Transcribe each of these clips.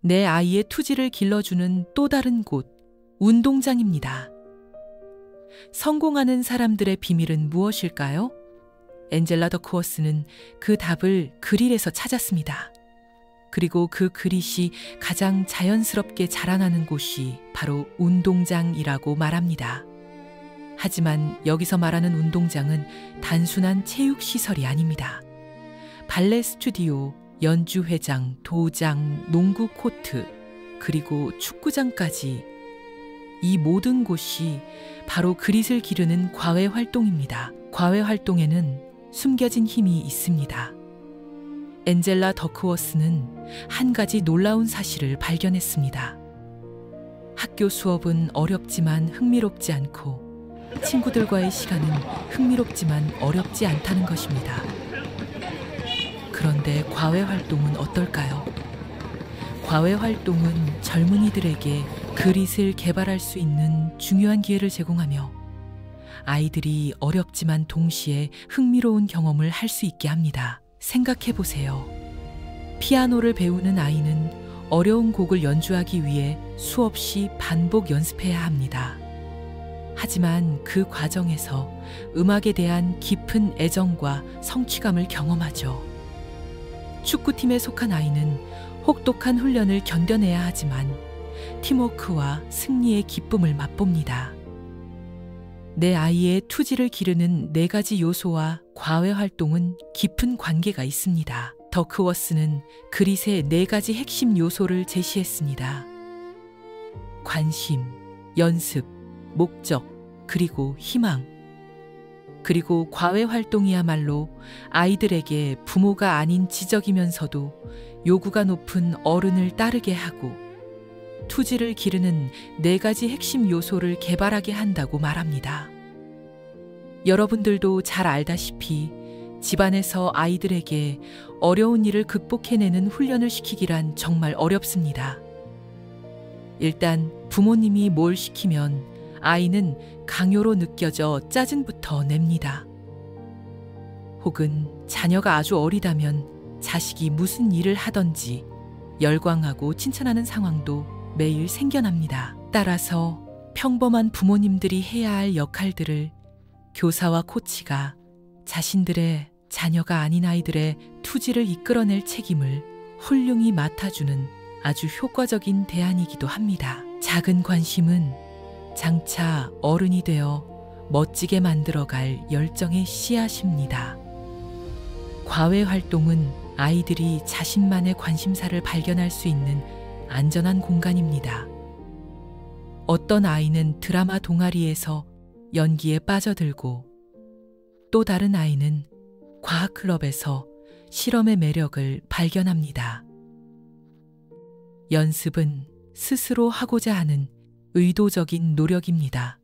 내 아이의 투지를 길러주는 또 다른 곳, 운동장입니다. 성공하는 사람들의 비밀은 무엇일까요? 엔젤라 더크워스는 그 답을 그릴에서 찾았습니다. 그리고 그 그릿이 가장 자연스럽게 자라나는 곳이 바로 운동장이라고 말합니다. 하지만 여기서 말하는 운동장은 단순한 체육시설이 아닙니다. 발레 스튜디오, 연주회장, 도장, 농구 코트, 그리고 축구장까지 이 모든 곳이 바로 그릿을 기르는 과외 활동입니다. 과외 활동에는 숨겨진 힘이 있습니다. 엔젤라 더크워스는 한 가지 놀라운 사실을 발견했습니다. 학교 수업은 어렵지만 흥미롭지 않고 친구들과의 시간은 흥미롭지만 어렵지 않다는 것입니다. 그런데 과외 활동은 어떨까요? 과외 활동은 젊은이들에게 그릿을 개발할 수 있는 중요한 기회를 제공하며 아이들이 어렵지만 동시에 흥미로운 경험을 할 수 있게 합니다. 생각해 보세요. 피아노를 배우는 아이는 어려운 곡을 연주하기 위해 수없이 반복 연습해야 합니다. 하지만 그 과정에서 음악에 대한 깊은 애정과 성취감을 경험하죠. 축구팀에 속한 아이는 혹독한 훈련을 견뎌내야 하지만 팀워크와 승리의 기쁨을 맛봅니다. 내 아이의 투지를 기르는 4가지 요소와 과외 활동은 깊은 관계가 있습니다. 더크워스는 그릿의 4가지 핵심 요소를 제시했습니다. 관심, 연습, 목적, 그리고 희망. 그리고 과외 활동이야말로 아이들에게 부모가 아닌 지적이면서도 요구가 높은 어른을 따르게 하고 투지를 기르는 4가지 핵심 요소를 개발하게 한다고 말합니다. 여러분들도 잘 알다시피 집안에서 아이들에게 어려운 일을 극복해내는 훈련을 시키기란 정말 어렵습니다. 일단 부모님이 뭘 시키면 아이는 강요로 느껴져 짜증부터 냅니다. 혹은 자녀가 아주 어리다면 자식이 무슨 일을 하던지 열광하고 칭찬하는 상황도 매일 생겨납니다. 따라서 평범한 부모님들이 해야 할 역할들을 교사와 코치가 자신들의 자녀가 아닌 아이들의 투지를 이끌어낼 책임을 훌륭히 맡아주는 아주 효과적인 대안이기도 합니다. 작은 관심은 장차 어른이 되어 멋지게 만들어갈 열정의 씨앗입니다. 과외 활동은 아이들이 자신만의 관심사를 발견할 수 있는 안전한 공간입니다. 어떤 아이는 드라마 동아리에서 연기에 빠져들고 또 다른 아이는 과학 클럽에서 실험의 매력을 발견합니다. 연습은 스스로 하고자 하는 의도적인 노력입니다.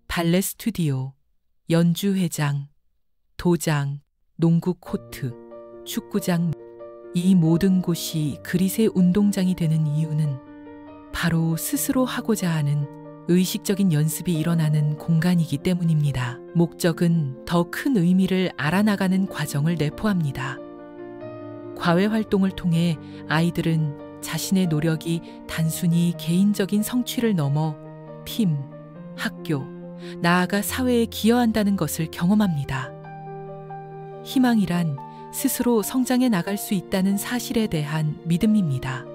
발레 스튜디오, 연주회장, 도장, 농구 코트, 축구장, 이 모든 곳이 그릿의 운동장이 되는 이유는 바로 스스로 하고자 하는 의식적인 연습이 일어나는 공간이기 때문입니다. 목적은 더 큰 의미를 알아나가는 과정을 내포합니다. 과외 활동을 통해 아이들은 자신의 노력이 단순히 개인적인 성취를 넘어 팀, 학교, 나아가 사회에 기여한다는 것을 경험합니다. 희망이란 스스로 성장해 나갈 수 있다는 사실에 대한 믿음입니다.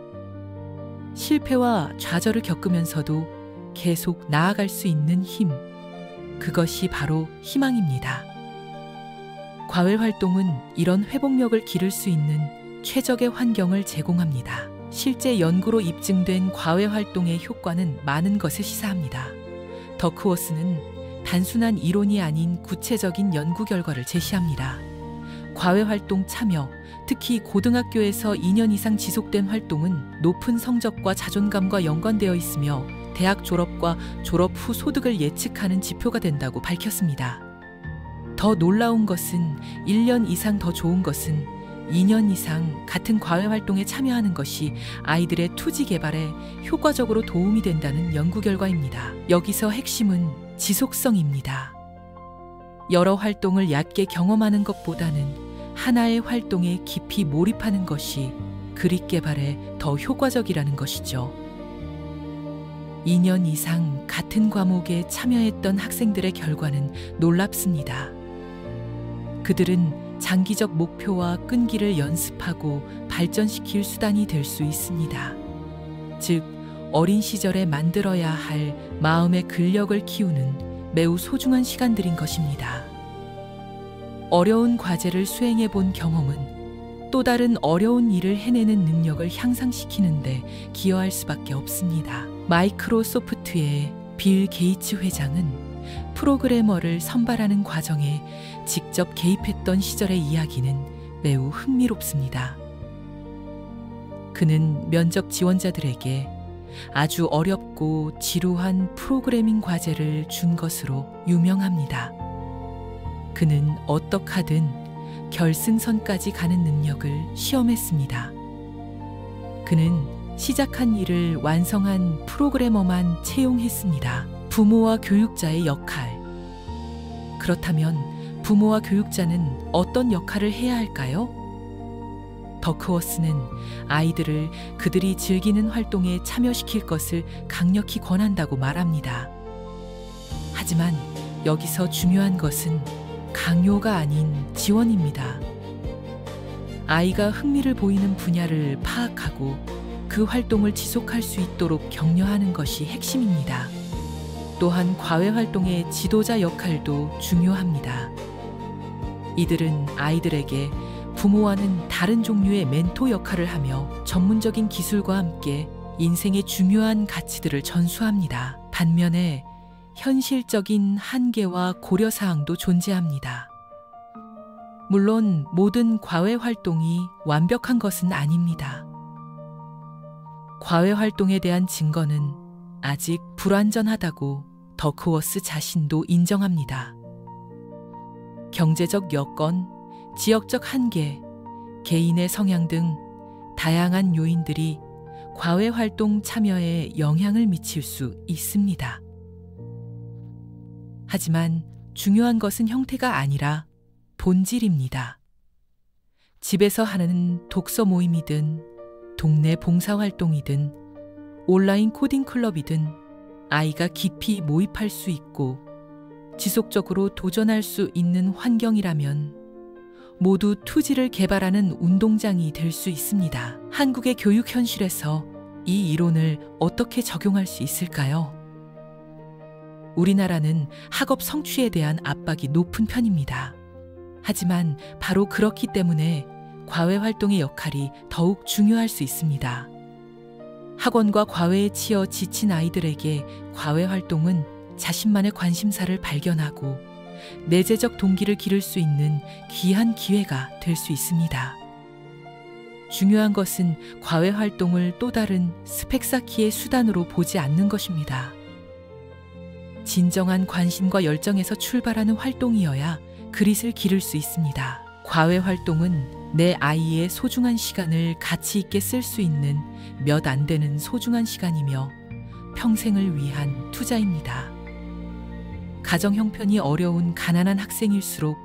실패와 좌절을 겪으면서도 계속 나아갈 수 있는 힘, 그것이 바로 희망입니다. 과외 활동은 이런 회복력을 기를 수 있는 최적의 환경을 제공합니다. 실제 연구로 입증된 과외 활동의 효과는 많은 것을 시사합니다. 더크워스는 단순한 이론이 아닌 구체적인 연구 결과를 제시합니다. 과외 활동 참여, 특히 고등학교에서 2년 이상 지속된 활동은 높은 성적과 자존감과 연관되어 있으며 대학 졸업과 졸업 후 소득을 예측하는 지표가 된다고 밝혔습니다. 더 놀라운 것은 1년 이상 더 좋은 것은 2년 이상 같은 과외 활동에 참여하는 것이 아이들의 투지 개발에 효과적으로 도움이 된다는 연구 결과입니다. 여기서 핵심은 지속성입니다. 여러 활동을 얕게 경험하는 것보다는 하나의 활동에 깊이 몰입하는 것이 그릿 개발에 더 효과적이라는 것이죠. 2년 이상 같은 과목에 참여했던 학생들의 결과는 놀랍습니다. 그들은 장기적 목표와 끈기를 연습하고 발전시킬 수단이 될 수 있습니다. 즉, 어린 시절에 만들어야 할 마음의 근력을 키우는 매우 소중한 시간들인 것입니다. 어려운 과제를 수행해 본 경험은 또 다른 어려운 일을 해내는 능력을 향상시키는데 기여할 수밖에 없습니다. 마이크로소프트의 빌 게이츠 회장은 프로그래머를 선발하는 과정에 직접 개입했던 시절의 이야기는 매우 흥미롭습니다. 그는 면접 지원자들에게 아주 어렵고 지루한 프로그래밍 과제를 준 것으로 유명합니다. 그는 어떡하든 결승선까지 가는 능력을 시험했습니다. 그는 시작한 일을 완성한 프로그래머만 채용했습니다. 부모와 교육자의 역할. 그렇다면 부모와 교육자는 어떤 역할을 해야 할까요? 더크워스는 아이들을 그들이 즐기는 활동에 참여시킬 것을 강력히 권한다고 말합니다. 하지만 여기서 중요한 것은 강요가 아닌 지원입니다. 아이가 흥미를 보이는 분야를 파악하고 그 활동을 지속할 수 있도록 격려하는 것이 핵심입니다. 또한 과외 활동의 지도자 역할도 중요합니다. 이들은 아이들에게 부모와는 다른 종류의 멘토 역할을 하며 전문적인 기술과 함께 인생의 중요한 가치들을 전수합니다. 반면에 현실적인 한계와 고려사항도 존재합니다. 물론 모든 과외 활동이 완벽한 것은 아닙니다. 과외 활동에 대한 증거는 아직 불완전하다고 더크워스 자신도 인정합니다. 경제적 여건, 지역적 한계, 개인의 성향 등 다양한 요인들이 과외 활동 참여에 영향을 미칠 수 있습니다. 하지만 중요한 것은 형태가 아니라 본질입니다. 집에서 하는 독서 모임이든 동네 봉사활동이든 온라인 코딩 클럽이든 아이가 깊이 모입할 수 있고 지속적으로 도전할 수 있는 환경이라면 모두 투지를 개발하는 운동장이 될 수 있습니다. 한국의 교육 현실에서 이 이론을 어떻게 적용할 수 있을까요? 우리나라는 학업 성취에 대한 압박이 높은 편입니다. 하지만 바로 그렇기 때문에 과외 활동의 역할이 더욱 중요할 수 있습니다. 학원과 과외에 치여 지친 아이들에게 과외 활동은 자신만의 관심사를 발견하고 내재적 동기를 기를 수 있는 귀한 기회가 될 수 있습니다. 중요한 것은 과외 활동을 또 다른 스펙 쌓기의 수단으로 보지 않는 것입니다. 진정한 관심과 열정에서 출발하는 활동이어야 그릿을 기를 수 있습니다. 과외 활동은 내 아이의 소중한 시간을 가치 있게 쓸 수 있는 몇 안 되는 소중한 시간이며 평생을 위한 투자입니다. 가정 형편이 어려운 가난한 학생일수록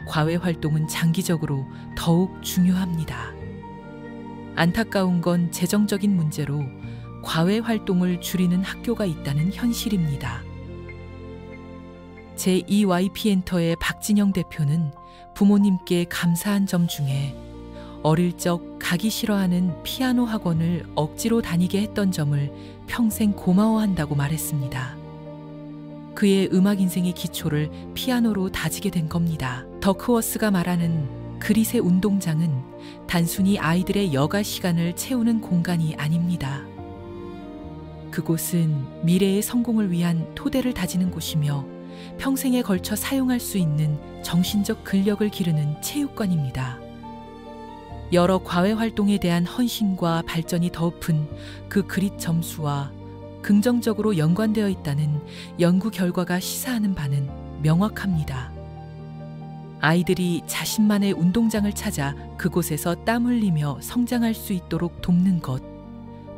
과외 활동은 장기적으로 더욱 중요합니다. 안타까운 건 재정적인 문제로 과외 활동을 줄이는 학교가 있다는 현실입니다. 제2YP엔터의 박진영 대표는 부모님께 감사한 점 중에 어릴 적 가기 싫어하는 피아노 학원을 억지로 다니게 했던 점을 평생 고마워한다고 말했습니다. 그의 음악 인생의 기초를 피아노로 다지게 된 겁니다. 더크워스가 말하는 그릿의 운동장은 단순히 아이들의 여가 시간을 채우는 공간이 아닙니다. 그곳은 미래의 성공을 위한 토대를 다지는 곳이며 평생에 걸쳐 사용할 수 있는 정신적 근력을 기르는 체육관입니다. 여러 과외 활동에 대한 헌신과 발전이 덧붙은 그 그릿 점수와 긍정적으로 연관되어 있다는 연구 결과가 시사하는 바는 명확합니다. 아이들이 자신만의 운동장을 찾아 그곳에서 땀 흘리며 성장할 수 있도록 돕는 것,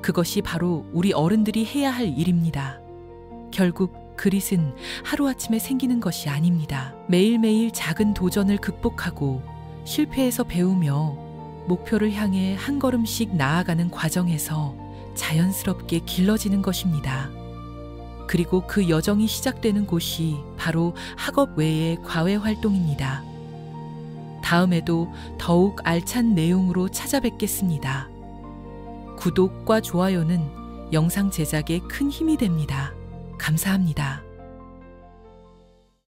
그것이 바로 우리 어른들이 해야 할 일입니다. 결국 그릿은 하루아침에 생기는 것이 아닙니다. 매일매일 작은 도전을 극복하고 실패에서 배우며 목표를 향해 한 걸음씩 나아가는 과정에서 자연스럽게 길러지는 것입니다. 그리고 그 여정이 시작되는 곳이 바로 학업 외의 과외 활동입니다. 다음에도 더욱 알찬 내용으로 찾아뵙겠습니다. 구독과 좋아요는 영상 제작에 큰 힘이 됩니다. 감사합니다.